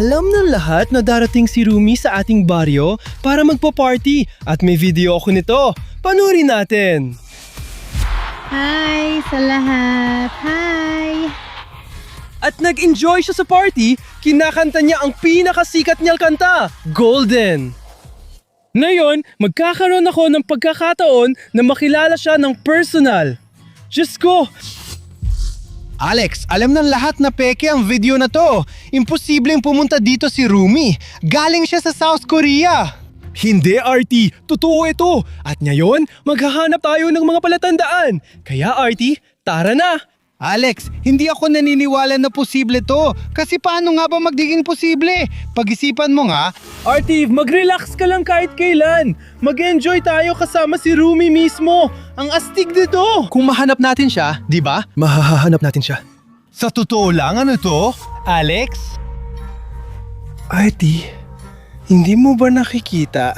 Alam ng lahat na darating si Rumi sa ating baryo para magpa-party at may video ako nito. Panoorin natin! Hi sa lahat! Hi! At nag-enjoy siya sa party, kinakanta niya ang pinakasikat niyang kanta, Golden. Ngayon, magkakaroon ako ng pagkakataon na makilala siya ng personal. Diyos ko! Alex, alam ng lahat na peke ang video na to. Imposibleng pumunta dito si Rumi. Galing siya sa South Korea. Hindi, Artie. Totoo ito. At ngayon, maghahanap tayo ng mga palatandaan. Kaya, Artie, tara na! Alex, hindi ako naniniwala na posible to. Kasi paano nga ba magiging posible? Pag-isipan mo nga. Artie, mag-relax ka lang kahit kailan. Mag-enjoy tayo kasama si Rumi mismo. Ang astig nito. Kung mahanap natin siya, di ba? Mahahanap natin siya. Sa totoo lang, ano to? Alex? Artie, hindi mo ba nakikita?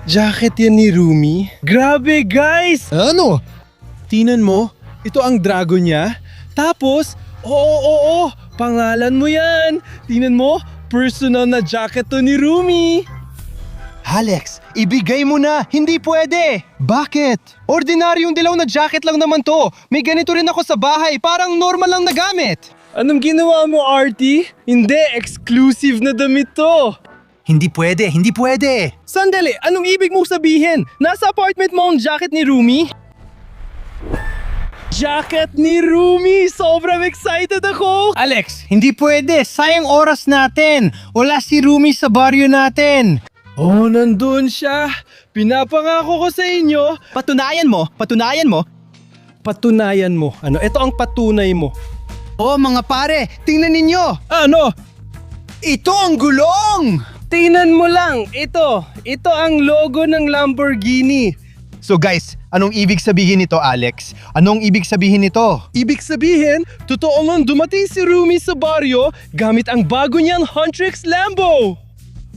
Jacket yan ni Rumi. Grabe, guys! Ano? Tinan mo, ito ang dragon niya. Tapos, oo, pangalan mo yan. Tinan mo, personal na jacket to ni Rumi. Alex, ibigay mo na. Hindi pwede. Bakit? Ordinaryong dilaw na jacket lang naman to. May ganito rin ako sa bahay. Parang normal lang na gamit. Anong ginawa mo, Artie? Hindi, exclusive na damit to. Hindi pwede, hindi pwede. Sandali, anong ibig mong sabihin? Nasa apartment mo ang jacket ni Rumi? Jacket ni Rumi! Sobrang excited ako! Alex, hindi pwede. Sayang oras natin. Wala si Rumi sa baryo natin. Oh, nandun siya. Pinapangako ko sa inyo. Patunayan mo, patunayan mo. Patunayan mo. Ano? Ito ang patunay mo. Oh, mga pare, tingnan ninyo. Ano? Ito ang gulong! Tingnan mo lang. Ito ang logo ng Lamborghini. So guys, anong ibig sabihin nito, Alex? Anong ibig sabihin nito? Ibig sabihin, totoo ngang dumating si Rumi sa baryo gamit ang bago niyang Huntrix Lambo.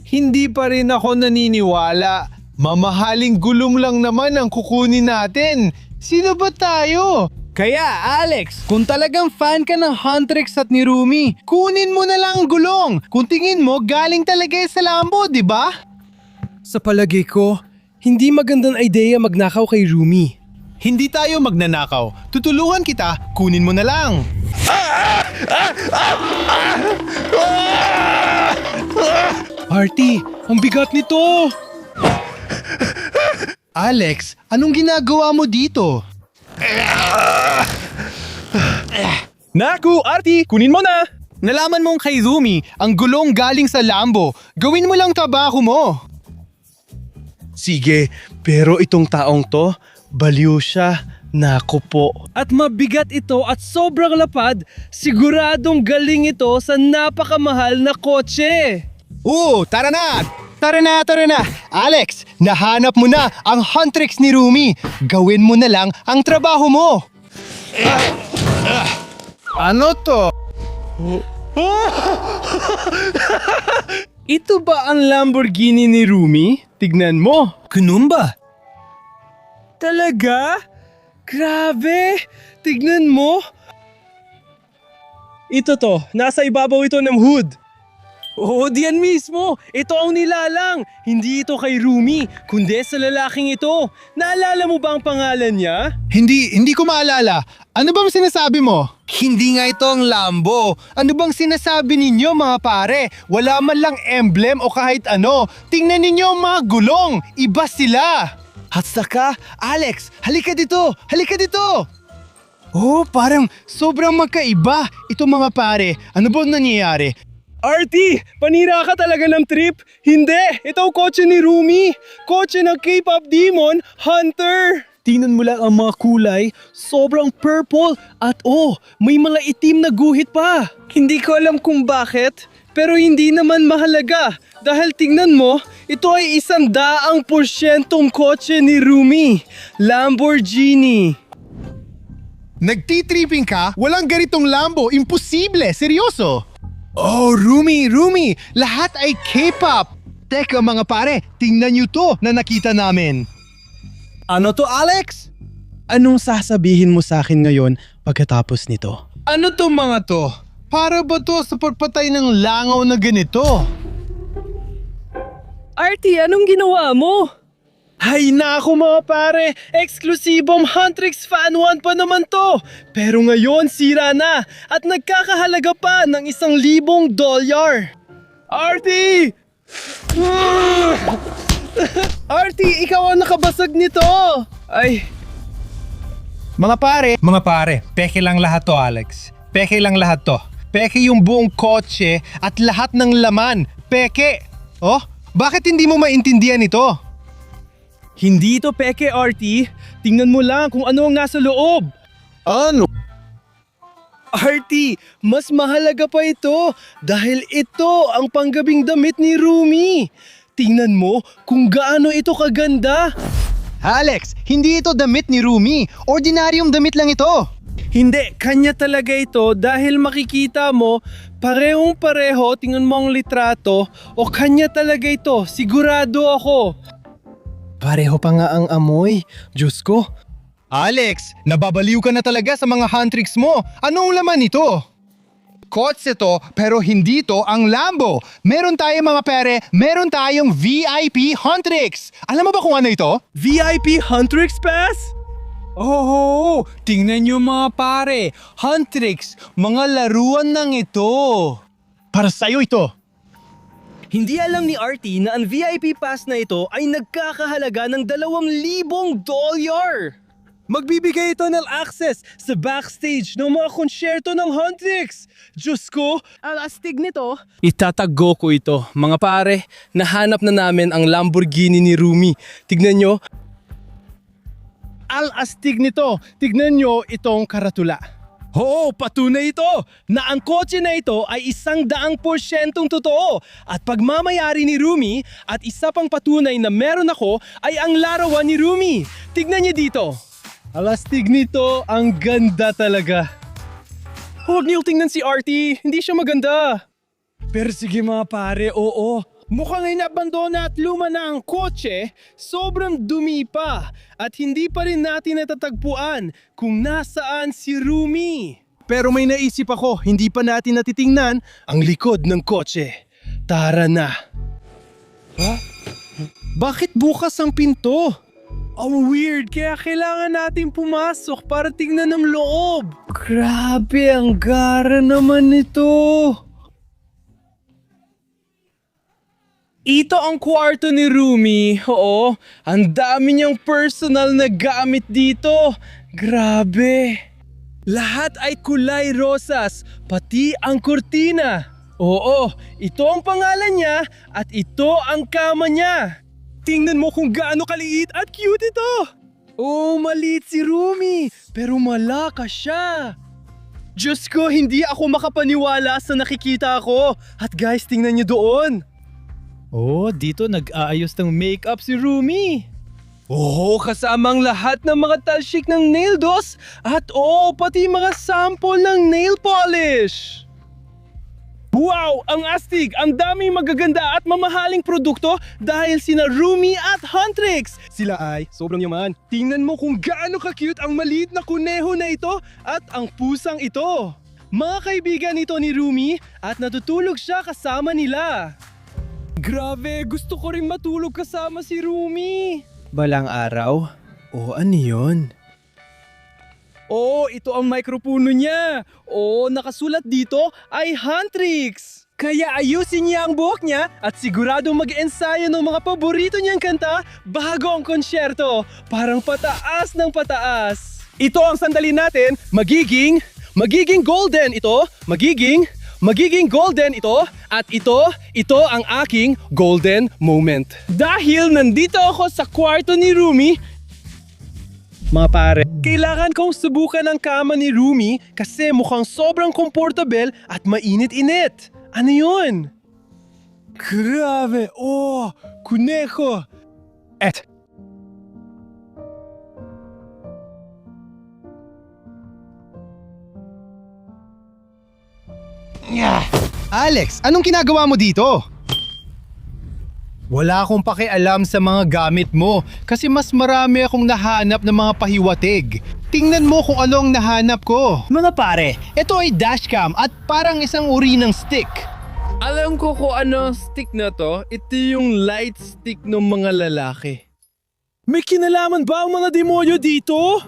Hindi pa rin ako naniniwala. Mamahaling gulong lang naman ang kukunin natin. Sino ba tayo? Kaya Alex, kung talagang fan ka ng Huntrix at ni Rumi, kunin mo na lang ang gulong. Kung tingin mo, galing talaga sa Lambo, di ba? Sa palagay ko, hindi magandang idea magnakaw kay Rumi. Hindi tayo magnanakaw. Tutulungan kita, kunin mo na lang. Artie, ang bigat nito! Alex, anong ginagawa mo dito? Naku, Artie, kunin mo na! Nalaman mong kay Rumi, ang gulong galing sa Lambo. Gawin mo lang trabaho mo. Sige, pero itong taong to, baliw siya. Naku po. At mabigat ito at sobrang lapad, siguradong galing ito sa napakamahal na kotse. Tara na! Tara na! Alex, nahanap mo na ang Huntrix ni Rumi. Gawin mo na lang ang trabaho mo. Ano to? Ito ba ang Lamborghini ni Rumi? Tignan mo. Kunumba? Talaga? Grabe! Tignan mo. Ito to, nasa ibabaw ito ng hood. Oo, diyan mismo. Ito ang nilalang. Hindi ito kay Rumi, kundi sa lalaking ito. Naalala mo ba ang pangalan niya? Hindi ko maalala. Ano bang sinasabi mo? Hindi nga ito ang Lambo. Ano bang sinasabi ninyo mga pare? Wala man lang emblem o kahit ano. Tingnan ninyo ang mga gulong. Iba sila. At saka, Alex, halika dito. Halika dito. Oh, parang sobrang magkaiba. Ito mga pare, ano bang nangyayari? Artie, panira ka talaga ng trip? Hindi, ito ang kotse ni Rumi. Kotse ng K-pop demon, Hunter. Tingnan mo lang ang mga kulay, sobrang purple at may mga itim na guhit pa. Hindi ko alam kung bakit, pero hindi naman mahalaga. Dahil tingnan mo, ito ay 100% kotse ni Rumi, Lamborghini. Nagtitripping ka? Walang ganitong Lambo. Imposible. Seryoso. Oh, Rumi. Lahat ay K-pop. Teka mga pare, tingnan nyo to na nakita namin. Ano to, Alex? Anong sasabihin mo sa akin ngayon pagkatapos nito? Ano to mga to? Para ba to sa pagpatay ng langaw na ganito? Artie, anong ginawa mo? Hay nako mga pare, eksklusibong Huntrix Fan 1 pa naman to. Pero ngayon sira na at nagkakahalaga pa ng $1,000. Artie! Artie, ikaw ang nakabasag nito! Ay, Mga pare, peke lang lahat to, Alex. Peke lang lahat to. Peke yung buong kotse at lahat ng laman. Peke! Oh, bakit hindi mo maintindihan ito? hindi ito peke, Artie. Tingnan mo lang kung ano ang nasa loob. Ano? Artie, mas mahalaga pa ito dahil ito ang panggabing damit ni Rumi. Tingnan mo kung gaano ito kaganda. Alex, hindi ito damit ni Rumi. Ordinaryong damit lang ito. Hindi, kanya talaga ito dahil makikita mo parehong-pareho, tingnan mo ang litrato o kanya talaga ito, sigurado ako. Pareho pa nga ang amoy, Diyos ko. Alex, nababaliw ka na talaga sa mga Huntrix mo. Anong laman ito? Kotse to, pero hindi to ang Lambo. Meron tayong mga pere, meron tayong VIP Huntrix. Alam mo ba kung ano ito? VIP Huntrix Pass? Oh, tingnan nyo mga pare. Huntrix, mga laruan ng ito. Para sa'yo ito. Hindi alam ni Artie na ang VIP Pass na ito ay nagkakahalaga ng $2,000. Magbibigay ito ng access sa backstage ng mga konsyerto ng Huntrix. Diyos ko, ang astig nito. Itatago ko ito. Mga pare, nahanap na namin ang Lamborghini ni Rumi. Tignan nyo. Ang astig nito. Tignan nyo itong karatula. Oo, patunay ito na ang kotse na ito ay 100% totoo at pagmamayari ni Rumi at isa pang patunay na meron ako ay ang larawan ni Rumi. Tignan niyo dito. Alastig nito, ang ganda talaga. Huwag niyo tingnan si Artie, hindi siya maganda. Pero sige mga pare, oo. Mukhang inabandona at luma na ang kotse, sobrang dumi pa at hindi pa rin natin natatagpuan kung nasaan si Rumi. Pero may naisip ako, hindi pa natin natitingnan ang likod ng kotse. Tara na. Bakit bukas ang pinto? Ang weird, kaya kailangan natin pumasok para tingnan ang loob. Grabe, ang gara naman nito. Ito ang kwarto ni Rumi. Oo, ang dami niyang personal na gamit dito. Grabe. Lahat ay kulay rosas, pati ang kurtina. Oo, ito ang pangalan niya at ito ang kama niya. Tingnan mo kung gaano kaliit at cute ito. Oh, maliit si Rumi, pero malakas siya. Diyos ko, hindi ako makapaniwala sa nakikita ko. At guys, tingnan niyo doon. Oh, dito nag-aayos ng makeup si Rumi. Oh, kasamang lahat ng mga talsik ng nail dos at pati mga sample ng nail polish. Wow, ang astig! Ang daming magaganda at mamahaling produkto dahil sina Rumi at Huntrix. Sila ay sobrang yaman. Tingnan mo kung gaano ka-cute ang maliit na kuneho na ito at ang pusang ito. Mga kaibigan nito ni Rumi at natutulog siya kasama nila. Grabe, gusto ko rin matulog kasama si Rumi. Balang araw? Ano yun? Ito ang mikropuno niya. Nakasulat dito ay Huntrix. Kaya ayusin niya ang buhok niya at siguradong mag-ensayo ng mga paborito niyang kanta bago ang konsyerto. Parang pataas ng pataas. Ito ang sandali natin. Magiging golden ito. Magiging golden ito at ito ang aking golden moment. Dahil nandito ako sa kwarto ni Rumi, mga pare, kailangan kong subukan ang kama ni Rumi kasi mukhang sobrang comfortable at mainit-init. Ano yun? Grabe, kuneho. Alex, anong ginagawa mo dito? Wala akong pakialam sa mga gamit mo kasi mas marami akong nahanap ng mga pahiwatig. Tingnan mo kung anong nahanap ko. Mga pare, ito ay dashcam at parang isang uri ng stick. Alam ko kung ano stick na to. Ito yung light stick ng mga lalaki. May kinalaman ba ang mga demonyo dito?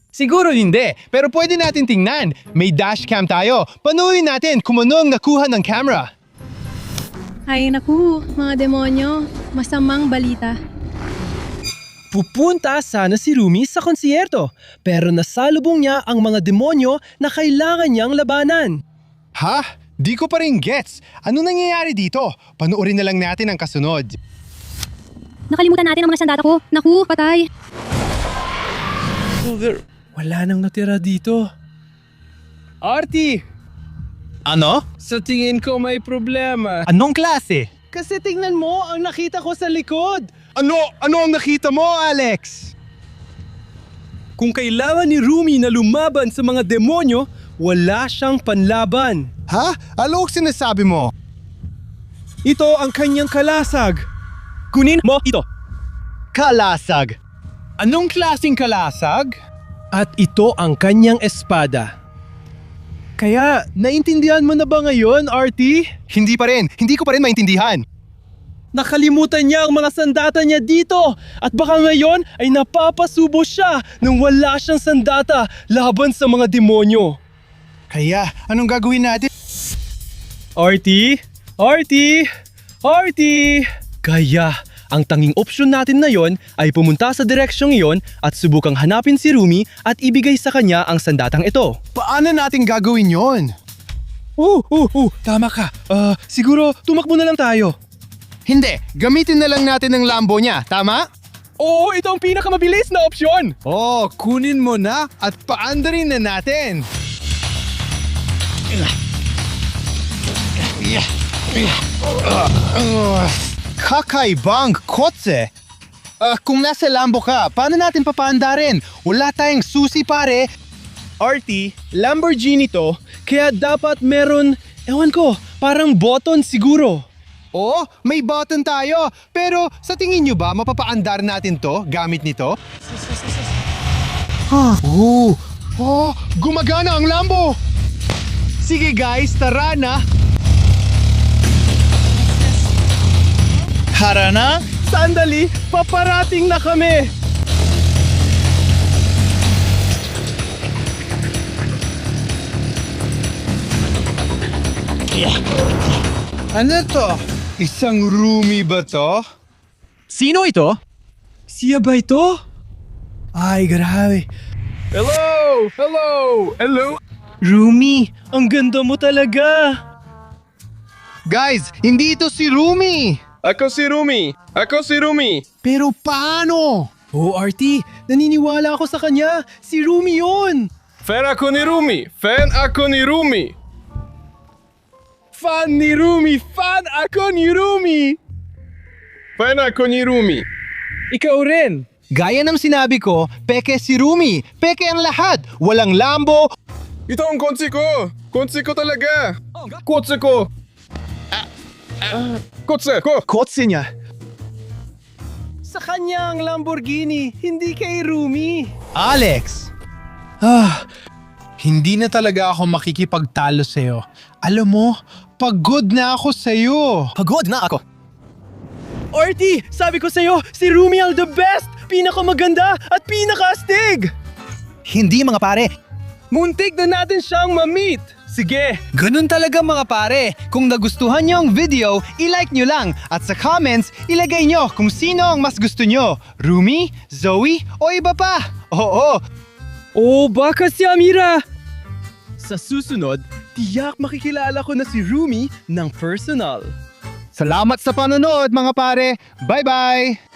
Siguro hindi, pero pwede natin tingnan. May dashcam tayo. Panuorin natin kung anong nakuha ng camera. Ay naku, mga demonyo. Masamang balita. Pupunta sana si Rumi sa konsierto, pero nasalubong niya ang mga demonyo na kailangan niyang labanan. Ha? Di ko pa rin gets. Ano nangyayari dito? Panuorin na lang natin ang kasunod. Nakalimutan natin ang mga sandata ko. Naku, patay. Wala nang natira dito. Artie! Ano? Sa tingin ko may problema. Anong klase? Kasi tingnan mo ang nakita ko sa likod. Ano ang nakita mo, Alex? Kung kailangan ni Rumi na lumaban sa mga demonyo, wala siyang panlaban. Ha? Ano ang sinasabi mo? Ito ang kanyang kalasag. Kunin mo ito. Kalasag. Anong klaseng kalasag? At ito ang kanyang espada. Kaya, naintindihan mo na ba ngayon, Artie? Hindi pa rin. Hindi ko pa rin maintindihan. Nakalimutan niya ang mga sandata niya dito at baka ngayon ay napapasubo siya nang wala siyang sandata laban sa mga demonyo. Kaya, anong gagawin natin? Artie? Artie? Artie? Kaya, ang tanging opsyon natin na yon ay pumunta sa direksyong iyon at subukang hanapin si Rumi at ibigay sa kanya ang sandatang ito. Paano natin gagawin yon? Tama ka. Siguro tumakbo na lang tayo. Hindi, gamitin na lang natin ang Lambo niya, tama? Oo, ito ang pinakamabilis na opsyon. Oh, kunin mo na at paandarin na natin. Kakaibang kotse. Kung nasa Lambo ka, paano natin papaandarin? Wala tayong susi pare. Artie, Lamborghini to, kaya dapat meron, ewan ko, parang button siguro. Oh, may button tayo. Pero sa tingin nyo ba mapapaandar natin to gamit nito? Gumagana ang Lambo! Sige guys, tara na! Tara na? Sandali, paparating na kami! Ano to? Isang Rumi ba to? Sino ito? Siya ba ito? Ay, grabe. Hello! Hello! Hello! Rumi, ang ganda mo talaga! Guys, hindi ito si Rumi! Ako si Rumi! Ako si Rumi! Pero paano? Oh, Artie, naniniwala ako sa kanya. Si Rumi yun! Fan ako ni Rumi! Fan ako ni Rumi! Fan ni Rumi! Fan ako ni Rumi! Fan ako ni Rumi! Ikaw rin! Gaya ng sinabi ko, peke si Rumi. Peke ang lahat. Walang Lambo. Ito ang kotse ko! Kotse ko talaga! Kotse ko! Kotse ko! Kotse niya. Sa kanya ang Lamborghini, hindi kay Rumi. Alex! Hindi na talaga ako makikipagtalo sa'yo. Alam mo, pagod na ako sa'yo. Pagod na ako. Artie, sabi ko sa'yo, si Rumi ang the best! Pinakamaganda at pinakaastig! Hindi mga pare. Muntik na natin siyang ma-meet! Sige! Ganun talaga mga pare. Kung nagustuhan niyo ang video, i-like niyo lang. At sa comments, ilagay niyo kung sino ang mas gusto niyo. Rumi, Zoe, o iba pa. Oo. Oh, baka si Amira! Sa susunod, tiyak makikilala ko na si Rumi ng personal. Salamat sa panonood mga pare. Bye-bye!